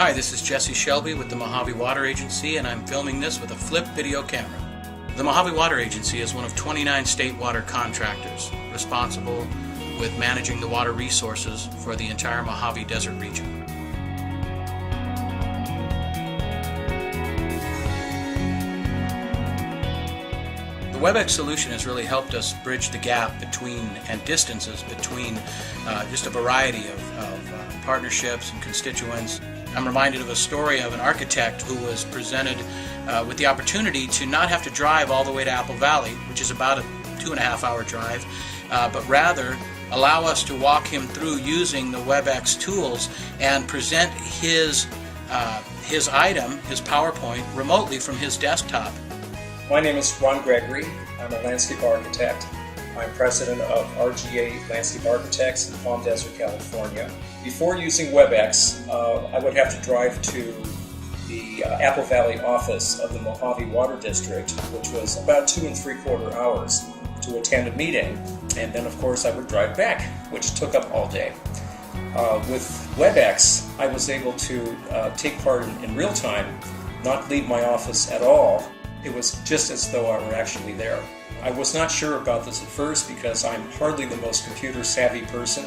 Hi, this is Jesse Shelby with the Mojave Water Agency, and I'm filming this with a flip video camera. The Mojave Water Agency is one of 29 state water contractors responsible with managing the water resources for the entire Mojave Desert region. The WebEx solution has really helped us bridge the gap between and distances between just a variety of partnerships and constituents. I'm reminded of a story of an architect who was presented with the opportunity to not have to drive all the way to Apple Valley, which is about a 2.5-hour drive, but rather allow us to walk him through using the WebEx tools and present his item, his PowerPoint, remotely from his desktop. My name is Ron Gregory. I'm a landscape architect. I'm president of RGA Landscape Architects in Palm Desert, California. Before using WebEx, I would have to drive to the Apple Valley office of the Mojave Water District, which was about 2 3/4 hours to attend a meeting. And then, of course, I would drive back, which took up all day. With WebEx, I was able to take part in real time, not leave my office at all. It was just as though I were actually there. I was not sure about this at first because I'm hardly the most computer savvy person,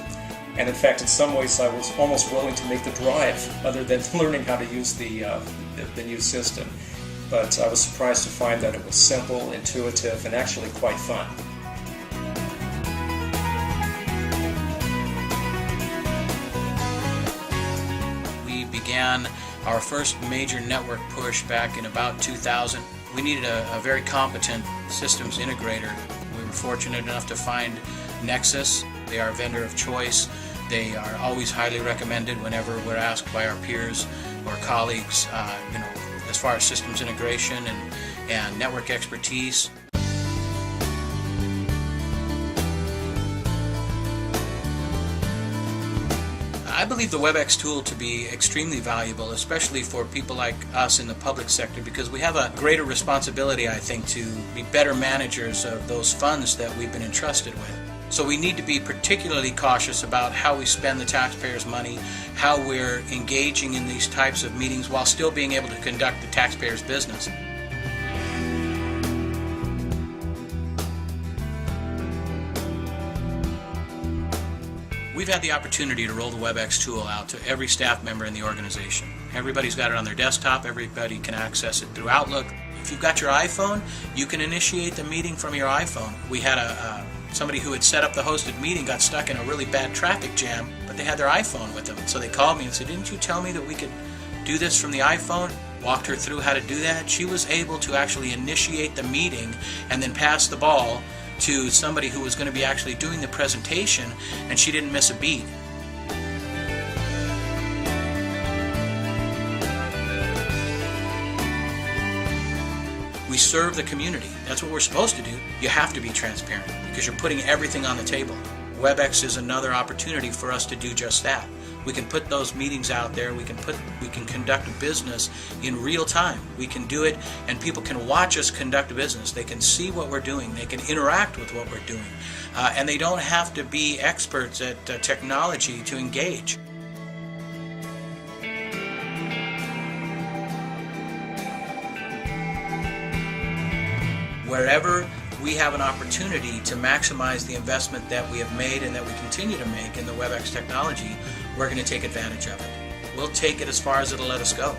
and in fact in some ways I was almost willing to make the drive other than learning how to use the new system. But I was surprised to find that it was simple, intuitive, and actually quite fun. We began our first major network push back in about 2000. We needed a very competent systems integrator. We were fortunate enough to find Nexus. They are a vendor of choice. They are always highly recommended whenever we're asked by our peers or colleagues, as far as systems integration and network expertise. I believe the WebEx tool to be extremely valuable, especially for people like us in the public sector, because we have a greater responsibility, I think, to be better managers of those funds that we've been entrusted with. So we need to be particularly cautious about how we spend the taxpayers' money, how we're engaging in these types of meetings while still being able to conduct the taxpayers' business. We've had the opportunity to roll the WebEx tool out to every staff member in the organization. Everybody's got it on their desktop. Everybody can access it through Outlook. If you've got your iPhone, you can initiate the meeting from your iPhone. We had somebody who had set up the hosted meeting got stuck in a really bad traffic jam, but they had their iPhone with them. So they called me and said, "Didn't you tell me that we could do this from the iPhone?" Walked her through how to do that. She was able to actually initiate the meeting and then pass the ball to somebody who was going to be actually doing the presentation, and she didn't miss a beat. We serve the community. That's what we're supposed to do. You have to be transparent because you're putting everything on the table. WebEx is another opportunity for us to do just that. We can put those meetings out there. We can conduct a business in real time. We can do it, and people can watch us conduct a business. They can see what we're doing. They can interact with what we're doing, and they don't have to be experts at technology to engage. Wherever we have an opportunity to maximize the investment that we have made and that we continue to make in the WebEx technology, we're going to take advantage of it. We'll take it as far as it'll let us go.